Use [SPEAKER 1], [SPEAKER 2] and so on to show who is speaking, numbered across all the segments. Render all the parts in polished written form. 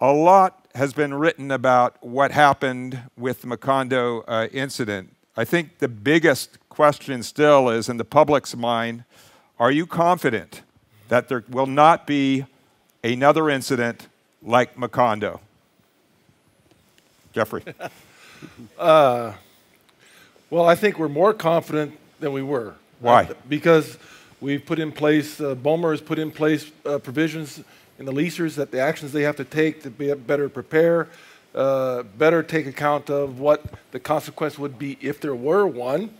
[SPEAKER 1] A lot has been written about what happened with the Macando incident. I think the biggest question still is in the public's mind, are you confident that there will not be another incident like Macando? Jeffrey.
[SPEAKER 2] Well, I think we're more confident than we were.
[SPEAKER 1] Why?
[SPEAKER 2] Because we've put in place, BOMR has put in place provisions in the leasers that the actions they have to take to be better prepare, better take account of what the consequence would be if there were one.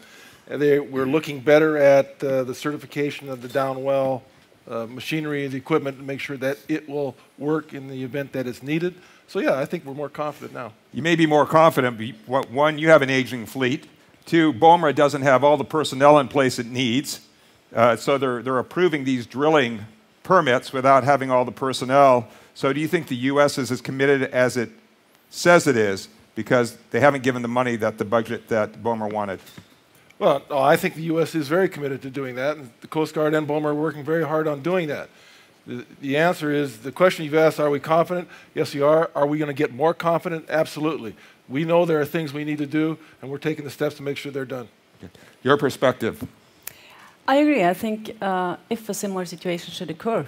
[SPEAKER 2] And we're looking better at the certification of the downwell machinery and the equipment to make sure that it will work in the event that it's needed. So yeah, I think we're more confident now.
[SPEAKER 1] You may be more confident, but one, you have an aging fleet. Two, BOMR doesn't have all the personnel in place it needs. So they're approving these drilling permits without having all the personnel. So do you think the U.S. is as committed as it says it is because they haven't given the money that the budget that BOMR wanted?
[SPEAKER 2] Well, no, I think the U.S. is very committed to doing that, and the Coast Guard and BOMR are working very hard on doing that. The answer is, the question you've asked, are we confident? Yes, we are. Are we going to get more confident? Absolutely. We know there are things we need to do, and we're taking the steps to make sure they're done.
[SPEAKER 1] Your perspective?
[SPEAKER 3] I agree. I think if a similar situation should occur,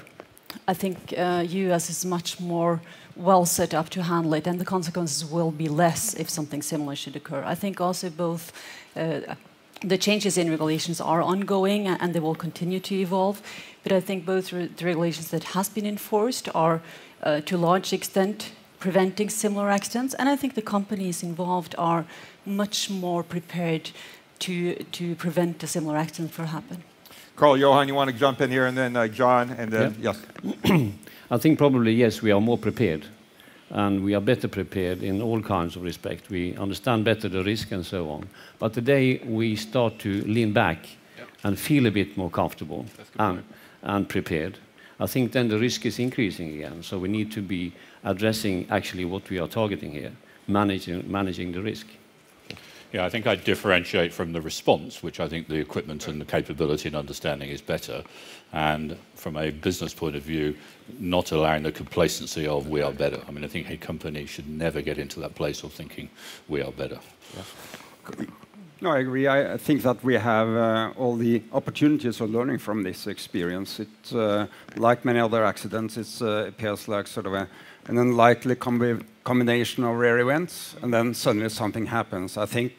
[SPEAKER 3] I think U.S. is much more well set up to handle it, and the consequences will be less if something similar should occur. I think also both the changes in regulations are ongoing and they will continue to evolve, but I think both the regulations that has been enforced are to a large extent preventing similar accidents, and I think the companies involved are much more prepared to prevent a similar accident from happening.
[SPEAKER 1] Karl-Johan, you want to jump in here, and then John, and then yes.
[SPEAKER 4] I think probably yes, we are more prepared, and we are better prepared in all kinds of respect. We understand better the risk and so on. But today we start to lean back and feel a bit more comfortable and prepared. I think then the risk is increasing again. So we need to be addressing actually what we are targeting here, managing the risk.
[SPEAKER 5] Yeah, I think I'd differentiate from the response, which I think the equipment and the capability and understanding is better, and from a business point of view, not allowing the complacency of we are better. I mean, I think a company should never get into that place of thinking we are better.
[SPEAKER 1] Yeah.
[SPEAKER 6] No, I agree. I think that we have all the opportunities of learning from this experience. It's like many other accidents, it appears like sort of an unlikely combination of rare events, and then suddenly something happens. I think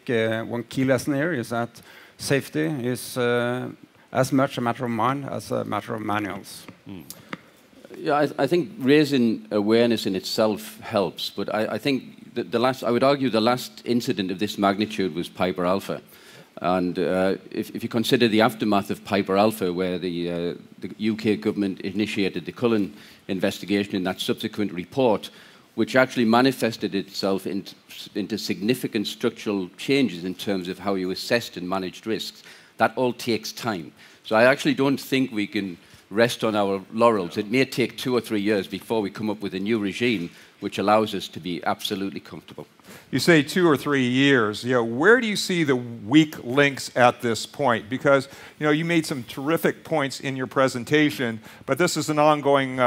[SPEAKER 6] one key lesson here is that safety is as much a matter of mind as a matter of manuals.
[SPEAKER 7] Yeah, I think raising awareness in itself helps, but I think I would argue the last incident of this magnitude was Piper Alpha. And if you consider the aftermath of Piper Alpha, where the UK government initiated the Cullen investigation in that subsequent report, which actually manifested itself into significant structural changes in terms of how you assessed and managed risks, that all takes time. So I actually don't think we can rest on our laurels. It may take 2 or 3 years before we come up with a new regime which allows us to be absolutely comfortable.
[SPEAKER 1] You say 2 or 3 years. You know, where do you see the weak links at this point? Because you made some terrific points in your presentation, but this is an ongoing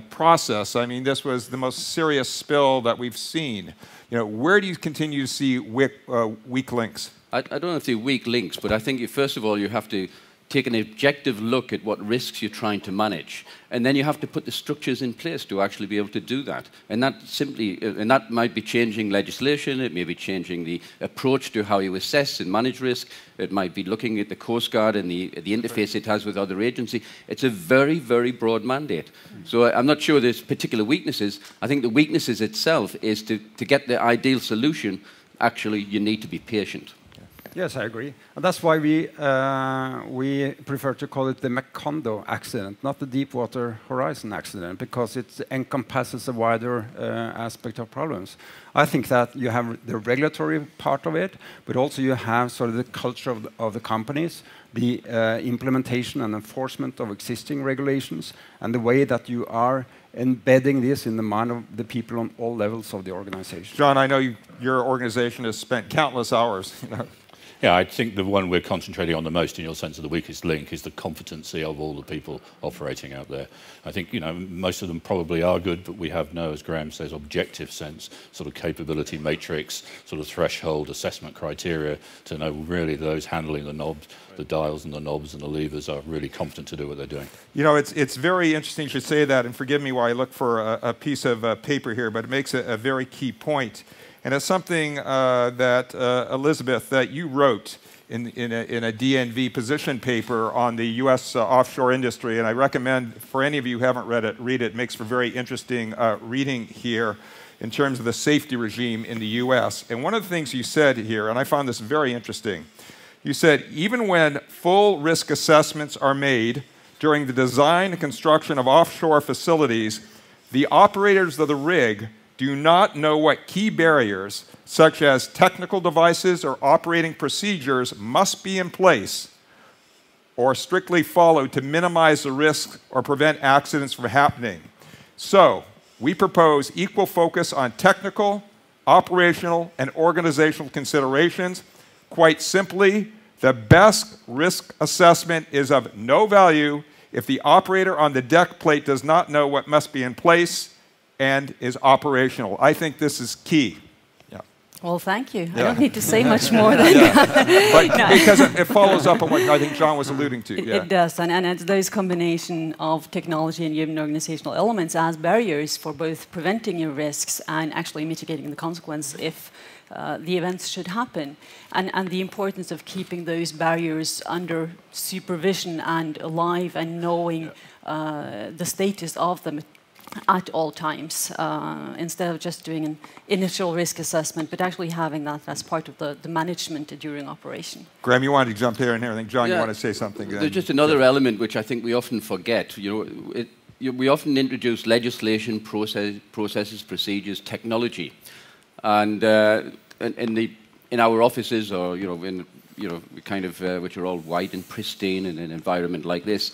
[SPEAKER 1] process. I mean, this was the most serious spill that we've seen. Where do you continue to see weak links?
[SPEAKER 7] I don't know if they're weak links, but I think first of all you have to take an objective look at what risks you're trying to manage, and then you have to put the structures in place to actually be able to do that. And that might be changing legislation, it may be changing the approach to how you assess and manage risk, it might be looking at the Coast Guard and the interface it has with other agencies. It's a very, very broad mandate. So I'm not sure there's particular weaknesses. I think the weaknesses itself is to get the ideal solution, actually you need to be patient.
[SPEAKER 6] Yes, I agree. And that's why we prefer to call it the Macando accident, not the Deepwater Horizon accident, because it encompasses a wider aspect of problems. I think that you have the regulatory part of it, but also you have sort of the culture of the companies, the implementation and enforcement of existing regulations, and the way that you are embedding this in the mind of the people on all levels of the organization.
[SPEAKER 1] John, I know your organization has spent countless hours
[SPEAKER 5] Yeah, I think the one we're concentrating on the most, in your sense of the weakest link, is the competency of all the people operating out there. I think, most of them probably are good, but we have no, as Graham says, objective sense, sort of capability matrix, sort of threshold assessment criteria to know really those handling the knobs, the dials and the knobs and the levers are really competent to do what they're doing.
[SPEAKER 1] It's very interesting you should say that, and forgive me while I look for a piece of paper here, but it makes a very key point. And it's something that, Elisabeth, that you wrote in a DNV position paper on the U.S. Offshore industry, and I recommend for any of you who haven't read it, read it. It makes for very interesting reading here in terms of the safety regime in the U.S. And one of the things you said here, and I found this very interesting, you said, even when full risk assessments are made during the design and construction of offshore facilities, the operators of the rig do not know what key barriers, such as technical devices or operating procedures, must be in place or strictly followed to minimize the risk or prevent accidents from happening. So, we propose equal focus on technical, operational, and organizational considerations. Quite simply, the best risk assessment is of no value if the operator on the deck plate does not know what must be in place and is operational. I think this is key. Yeah.
[SPEAKER 3] Well, thank you. I don't need to say much more than that.
[SPEAKER 1] But because it follows up on what I think John was alluding to.
[SPEAKER 3] It does, and it's those combination of technology and human organizational elements as barriers for both preventing your risks and actually mitigating the consequence if the events should happen, and the importance of keeping those barriers under supervision and alive and knowing the status of them at all times, instead of just doing an initial risk assessment, but actually having that as part of the management during operation.
[SPEAKER 1] Graham, you wanted to jump here and here. I think, John, you want to say something.
[SPEAKER 7] There's just another element which I think we often forget. We often introduce legislation, processes, procedures, technology, and in our offices, or which are all white and pristine in an environment like this.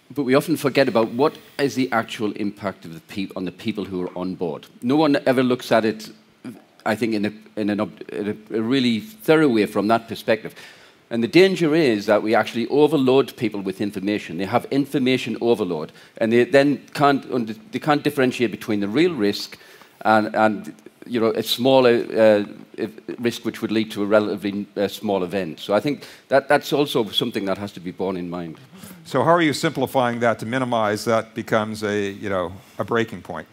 [SPEAKER 7] But we often forget about what is the actual impact of on the people who are on board. No one ever looks at it, I think, in a really thorough way from that perspective. And the danger is that we actually overload people with information. They have information overload, and they then can't differentiate between the real risk and a smaller risk which would lead to a relatively small event. So I think that's also something that has to be borne in mind.
[SPEAKER 1] So how are you simplifying that to minimize that becomes a breaking point?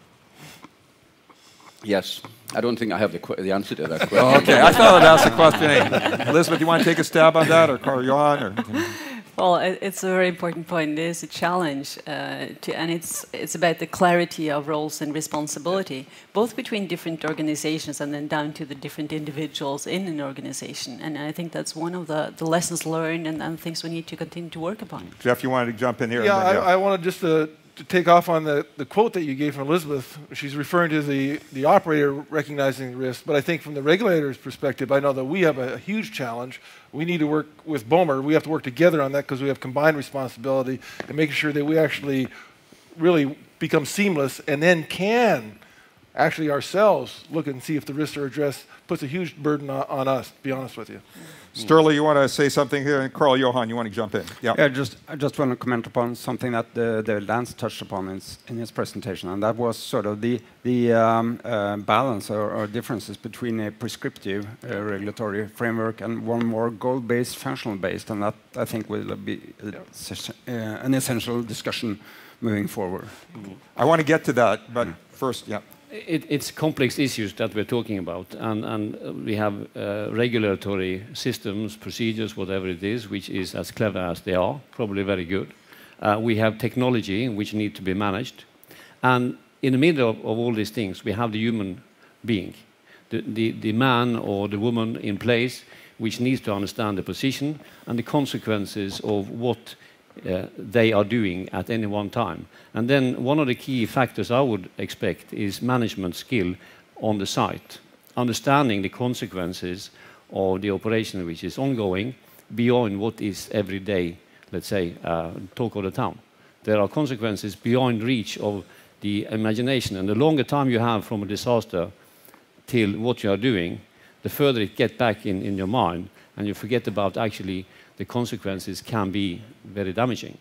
[SPEAKER 7] Yes. I don't think I have the answer to that question.
[SPEAKER 1] Oh, okay, I thought I'd ask the question. Elisabeth, do you want to take a stab on that, or Karl-Johan?
[SPEAKER 3] Well, it's a very important point. It is a challenge, and it's about the clarity of roles and responsibility, both between different organizations and then down to the different individuals in an organization. And I think that's one of the lessons learned and things we need to continue to work upon.
[SPEAKER 1] Jeff, you wanted to jump in here?
[SPEAKER 2] Yeah, I wanted just to take off on the quote that you gave from Elisabeth. She's referring to the operator recognizing the risk, but I think from the regulator's perspective, I know that we have a huge challenge. We need to work with BOMR. We have to work together on that because we have combined responsibility and making sure that we actually really become seamless and then can actually ourselves look and see if the risks are addressed. Puts a huge burden on us, to be honest with you.
[SPEAKER 1] Sturla, you want to say something here? And Karl-Johan, you want to jump in?
[SPEAKER 6] Yeah, I just want to comment upon something that the Lantz touched upon in his presentation, and that was sort of the balance or differences between a prescriptive regulatory framework and one more goal-based, functional-based, and that, I think, will be an essential discussion moving forward.
[SPEAKER 1] I want to get to that, but first, yeah.
[SPEAKER 4] It's complex issues that we're talking about, and we have regulatory systems, procedures, whatever it is, which is as clever as they are, probably very good. We have technology which need to be managed, and in the middle of all these things, we have the human being, the man or the woman in place, which needs to understand the position and the consequences of what they are doing at any one time. And then one of the key factors I would expect is management skill on the site, understanding the consequences of the operation which is ongoing beyond what is every day, let's say, talk of the town. There are consequences beyond reach of the imagination, and the longer time you have from a disaster till what you are doing, the further it gets back in your mind, and you forget about actually the consequences can be very damaging.